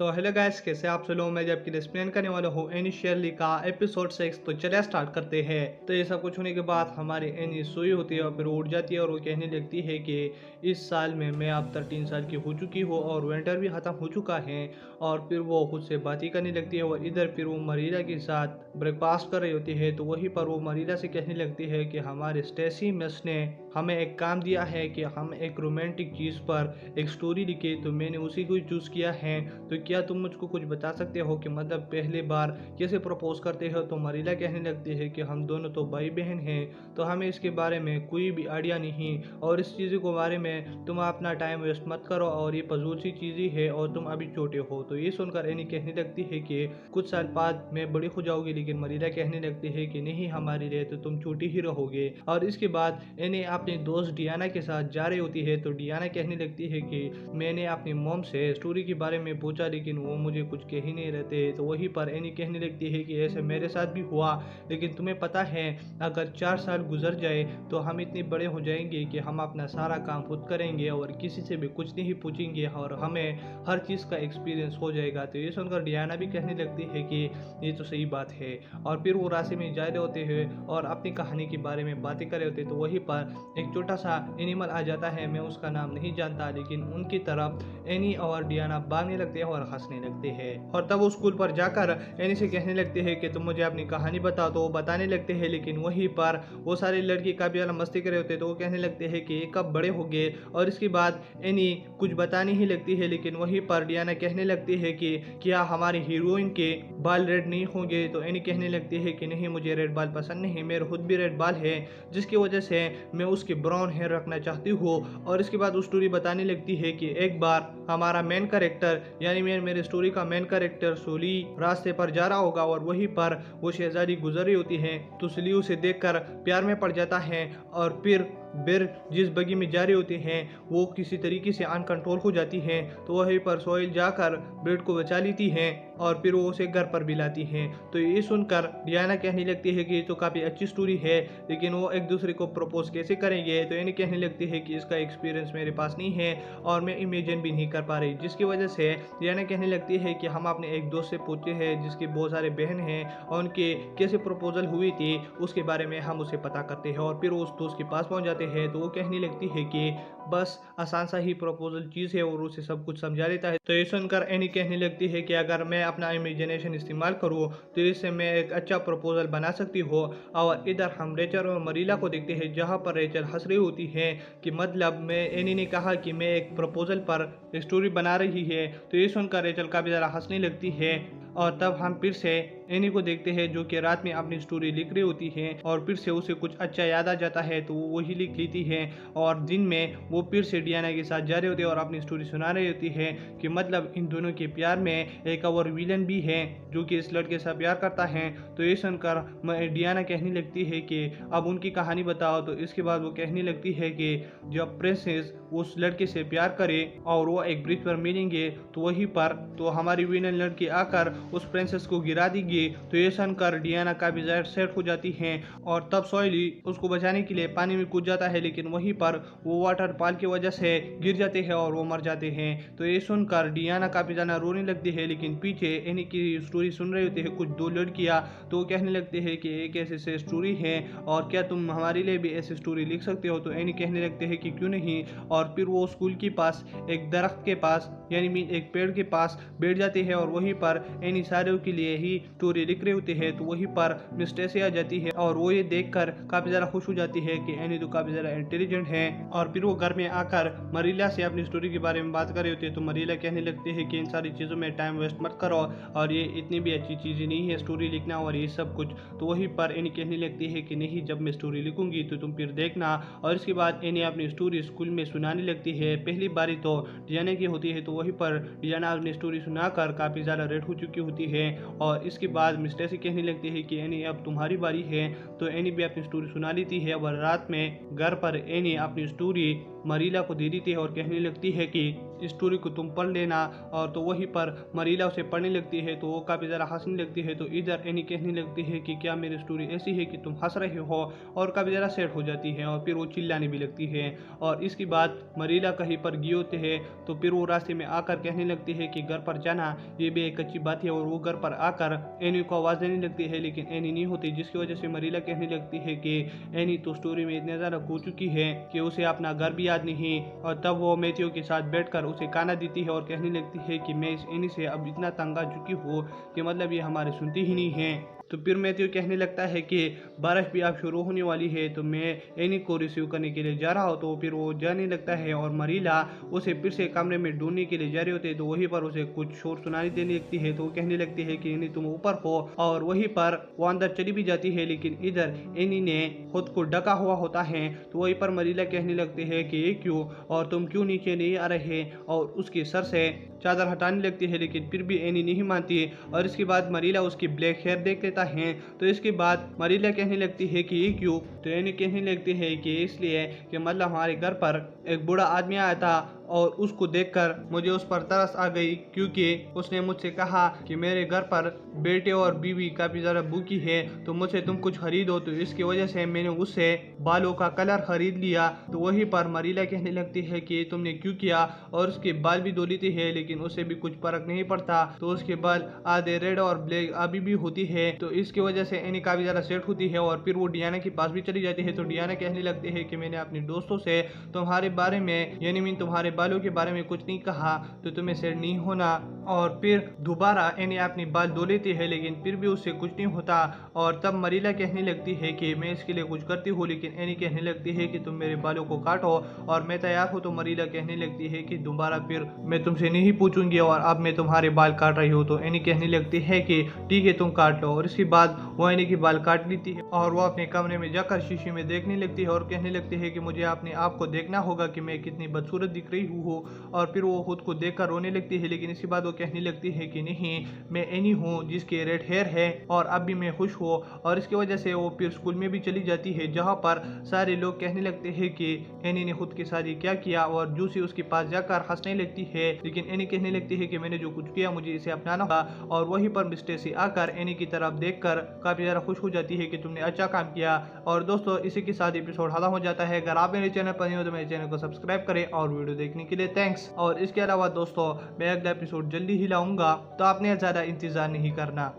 तो hello guys, कैसे आप सब लोग। मैं जब कि एक्सप्लेन करने वाला हूँ एनी का एपिसोड 6। तो चलिए स्टार्ट करते हैं। तो ये सब कुछ होने के बाद हमारी एनी सोई होती है और फिर उठ जाती है और वो कहने लगती है कि इस साल में मैं अब 13 साल की हो चुकी हूँ और विंटर भी खत्म हो चुका है। और फिर वो खुद से बातें करने लगती है और इधर फिर वो मरीला के साथ ब्रेकफास्ट कर रही होती है। तो वहीं पर वो मरीला से कहने लगती है कि हमारे स्टेसी मिस ने हमें एक काम दिया है कि हम एक रोमांटिक चीज़ पर एक स्टोरी लिखे, तो मैंने उसी को चूज़ किया है। तो क्या तुम मुझको कुछ बता सकते हो कि मतलब पहली बार कैसे प्रपोज करते हो। तो मरीला कहने लगती है कि हम दोनों तो भाई बहन हैं, तो हमें इसके बारे में कोई भी आइडिया नहीं, और इस चीज़ के बारे में तुम अपना टाइम वेस्ट मत करो और ये फजूल सी चीज़ें है और तुम अभी छोटे हो। तो ये सुनकर एनी कहने लगती है कि कुछ साल बाद मैं बड़ी हो जाऊंगी, लेकिन मरीला कहने लगती है कि नहीं, हमारी लिए तो तुम छोटी ही रहोगे। और इसके बाद एनी अपने दोस्त डियाना के साथ जा रही होती है। तो डियाना कहने लगती है कि मैंने अपनी मॉम से स्टोरी के बारे में पूछा, लेकिन वो मुझे कुछ कह ही नहीं रहते। तो वहीं पर एनी कहने लगती है कि ऐसे मेरे साथ भी हुआ, लेकिन तुम्हें पता है अगर 4 साल गुजर जाए तो हम इतने बड़े हो जाएंगे कि हम अपना सारा काम खुद करेंगे और किसी से भी कुछ नहीं पूछेंगे और हमें हर चीज़ का एक्सपीरियंस हो जाएगा। तो ये सुनकर डियाना भी कहने लगती है कि ये तो सही बात है। और फिर वो रास्ते में जा रहे होते हैं और अपनी कहानी के बारे में बातें कर रहे होते हैं। तो वहीं पर एक छोटा सा एनिमल आ जाता है, मैं उसका नाम नहीं जानता, लेकिन उनकी तरफ एनी और डियाना भागने लगते हैं और हंसने लगते हैं। और तब वो स्कूल पर जाकर एनी से कहने लगते हैं कि तुम मुझे अपनी कहानी बताओ। तो वो बताने लगते हैं, लेकिन वहीं पर वो सारे लड़के काफी ज्यादा मस्ती कर रहे होते हैं। तो वो कहने लगते हैं कि ये कब बड़े हो गए। और इसके बाद एनी कुछ बताने ही लगती है, लेकिन वहीं पर डियाना कहने लगती है कि क्या हमारी हीरोइन के बाल रेड नहीं होंगे। तो एनी कहने लगती है कि नहीं, मुझे रेड बाल पसंद नहीं, मेरे खुद भी रेड बाल है, जिसकी वजह से मैं उसके ब्राउन हेयर रखना चाहती हूँ। और इसके बाद उस स्टोरी बताने लगती है कि एक बार हमारा मेन कैरेक्टर यानी मेरे स्टोरी का मेन कैरेक्टर सोली रास्ते पर जा रहा होगा और वहीं पर वो शहजादी गुजर रही होती है। तो सोली उसे देखकर प्यार में पड़ जाता है और फिर बेर जिस बगी में जा रही होती हैं वो किसी तरीके से अनकंट्रोल हो जाती हैं। तो वहीं पर सोहेल जाकर बेड को बचा लेती हैं और फिर वो उसे घर पर भी लाती हैं। तो ये सुनकर डियाना कहने लगती है कि ये तो काफ़ी अच्छी स्टोरी है, लेकिन वो एक दूसरे को प्रपोज कैसे करेंगे। तो यानी कहने लगती है कि इसका एक्सपीरियंस मेरे पास नहीं है और मैं इमेजिन भी नहीं कर पा रही, जिसकी वजह से डियाना कहने लगती है कि हम अपने एक दोस्त से पूछते हैं जिसके बहुत सारे बहन हैं और उनके कैसे प्रपोजल हुई थी उसके बारे में हम उसे पता करते हैं। और फिर उस दोस्त के पास पहुंच जाते हैं। तो वो कहने लगती है कि बस आसान सा ही प्रपोजल चीज़ है और उसे सब कुछ समझा देता है। तो ये सुनकर एनी कहने लगती है कि अगर मैं अपना इमेजिनेशन इस्तेमाल करूँ तो इससे मैं एक अच्छा प्रपोजल बना सकती हूँ। और इधर हम रेचल और मरीला को देखते हैं, जहाँ पर रेचल हंस रही होती है कि मतलब मैं एनी ने कहा कि मैं एक प्रपोजल पर स्टोरी बना रही है। तो ये सुनकर रेचल काफ़ी ज़्यादा हंसने लगती है। और तब हम फिर से एनी को देखते हैं जो कि रात में अपनी स्टोरी लिख रही होती है और फिर से उसे कुछ अच्छा याद आ जाता है तो वो वही लिख लेती है। और दिन में वो फिर से डियाना के साथ जा रहे होते हैं और अपनी स्टोरी सुना रही होती है कि मतलब इन दोनों के प्यार में एक और विलन भी है जो कि इस लड़के से प्यार करता है। तो ये सुनकर डियाना कहने लगती है कि अब उनकी कहानी बताओ। तो इसके बाद वो कहने लगती है कि जब प्रिंसेस उस लड़के से प्यार करे और वो एक ब्रिज पर मिलेंगे तो वहीं पर तो हमारी विलन लड़की आकर उस प्रिंसेस को गिरा देगी। तो ये सुनकर डियाना काफी ज्यादा सेट हो जाती है और तब सोयली उसको बचाने के लिए पानी में कूद जाता है, लेकिन वहीं पर वो वाटरफॉल की वजह से गिर जाते हैं और वो मर जाते हैं। तो ये सुनकर डियाना काफी ज्यादा रोने लगती है, लेकिन पीछे एनी की स्टोरी सुन रही होती है कुछ दो लड़कियां। तो वो कहने लगते हैं कि एक ऐसी स्टोरी है और क्या तुम हमारे लिए भी ऐसी स्टोरी लिख सकते हो। तो एनी कहने लगते हैं कि क्यों नहीं। और फिर वो स्कूल के पास एक दरख्त के पास यानी एक पेड़ के पास बैठ जाते हैं और वहीं पर एनी सारों के लिए ही स्टोरी लिख रहे होते हैं। तो वहीं पर मिस टेसी आ जाती है और वो ये देखकर काफी ज्यादा खुश हो जाती है कि एनी तो काफी ज्यादा इंटेलिजेंट है। और फिर वो घर में आकर मरीला से अपनी स्टोरी के बारे में बात कर रही होती है। तो मरीला कहने लगती है कि इन सारी चीजों में टाइम वेस्ट मत करो और ये इतनी भी अच्छी चीजें नहीं है स्टोरी लिखना और ये सब कुछ। तो वहीं पर एनी कहने लगती है कि नहीं, जब मैं स्टोरी लिखूंगी तो तुम फिर देखना। और इसके बाद एनी अपनी स्टोरी स्कूल में सुनाने लगती है। पहली बारी तो डियाना की होती है, तो वहीं पर डियाना अपनी स्टोरी सुनाकर काफी ज्यादा रेड हो चुकी होती है। और इसके बाद मिस टेसी कहने लगती है कि एनी अब तुम्हारी बारी है। तो एनी भी अपनी स्टोरी सुना लेती है और रात में घर पर एनी अपनी स्टोरी मरीला को दे देती है और कहने लगती है कि इस स्टोरी को तुम पढ़ लेना। और तो वहीं पर मरीला उसे पढ़ने लगती है तो वो काफ़ी ज़्यादा हंसने लगती है। तो इधर एनी कहने लगती है कि क्या मेरी स्टोरी ऐसी है कि तुम हंस रहे हो, और काफ़ी ज़्यादा सैड हो जाती है और फिर वो चिल्लाने भी लगती है। और इसके बाद मरीला कहीं पर गई होती है तो फिर वो रास्ते में आकर कहने लगती है कि घर पर जाना ये भी एक अच्छी बात है। और वो घर पर आकर एनी को आवाज़ देने लगती है लेकिन एनी नहीं होती, जिसकी वजह से मरीला कहने लगती है कि एनी तो स्टोरी में इतने ज़्यादा खो चुकी है कि उसे अपना घर भी याद नहीं। और तब वो मैथ्यू के साथ बैठकर उसे गाना देती है और कहने लगती है कि मैं इस एनी से अब इतना तंग आ चुकी हूँ कि मतलब ये हमारे सुनती ही नहीं है। तो फिर मैथ्यू कहने लगता है कि बारिश भी अब शुरू होने वाली है तो मैं एनी को रिसीव करने के लिए जा रहा हूँ। तो फिर वो जाने लगता है और मरीला उसे फिर से कमरे में ढूंढने के लिए जा रहे होते हैं। तो वहीं पर उसे कुछ शोर सुनाई देने लगती है तो वो कहने लगती है कि एनी तुम ऊपर हो, और वहीं पर वो अंदर चली भी जाती है। लेकिन इधर एनी ने खुद को ढका हुआ होता है। तो वहीं पर मरीला कहने लगती है कि ये क्यों, और तुम क्यों नीचे नहीं आ रहे, और उसके सर से चादर हटाने लगती है लेकिन फिर भी एनी नहीं मानती। और इसके बाद मरीला उसकी ब्लैक हेयर देख लेता है। तो इसके बाद मरीला कहने लगती है कि ये क्यों, तो एनी कहने लगती है कि इसलिए कि मतलब हमारे घर पर एक बूढ़ा आदमी आया था और उसको देखकर मुझे उस पर तरस आ गई, क्योंकि उसने मुझसे कहा कि मेरे घर पर बेटे और बीवी काफ़ी ज़्यादा भूखी है तो मुझसे तुम कुछ खरीदो। तो इसकी वजह से मैंने उससे बालों का कलर खरीद लिया। तो वहीं पर मरीला कहने लगती है कि तुमने क्यों किया, और उसके बाल भी धो लेती है लेकिन उससे भी कुछ फर्क नहीं पड़ता। तो उसके बाल आधे रेड और ब्लैक अभी भी होती है। तो इसकी वजह से एनी काफ़ी ज़्यादा सेट होती है और फिर वो डियाना के पास भी चली जाती है। तो डियाना कहने लगती है कि मैंने अपने दोस्तों से तुम्हारे बारे में यानी मीन तुम्हारे बालों के बारे में कुछ नहीं कहा तो तुम्हें सेट नहीं होना। और फिर दोबारा एनी अपनी बाल धो लेती है लेकिन फिर भी उससे कुछ नहीं होता। और तब मरीला कहने लगती है कि मैं इसके लिए कुछ करती हूँ, लेकिन एनी कहने लगती है कि तुम मेरे बालों को काटो और मैं तैयार हूँ। तो मरीला कहने लगती है कि दोबारा फिर मैं तुमसे नहीं पूछूंगी और अब मैं तुम्हारे बाल काट रही हूँ। तो एनी कहने लगती है कि ठीक है तुम काट लो। और इसके बाद वो एनी के बाल काट लेती है और वो अपने कमरे में जाकर शीशे में देखने लगती है और कहने लगती है कि मुझे अपने आप को देखना होगा कि मैं कितनी बदसूरत दिख रही हूँ। और फिर वो खुद को देखकर रोने लगती है। लेकिन इसके बाद वो कहने लगती है कि नहीं, मैं एनी हूँ जिसके रेड हेयर है और अब भी मैं खुश हूँ। और इसकी वजह से वो फिर स्कूल में भी चली जाती है जहाँ पर सारे लोग कहने लगते हैं कि एनी ने खुद की शादी क्या किया, और जूसी उसके पास जाकर हंसने लगती है। लेकिन एनी कहने लगती है कि मैंने जो कुछ किया मुझे इसे अपनाना होगा। और वहीं पर मिस स्टेसी आकर एनी की तरफ देखकर काफी ज्यादा खुश हो जाती है कि तुमने अच्छा काम किया। और दोस्तों इसी के साथ एपिसोड खत्म हो जाता है। अगर आप मेरे चैनल पर नहीं हो तो मेरे चैनल को सब्सक्राइब करें और वीडियो देखने के लिए थैंक्स। और इसके अलावा दोस्तों मैं अगला एपिसोड जल्दी ही लाऊंगा तो आपने ज़्यादा इंतज़ार नहीं करना।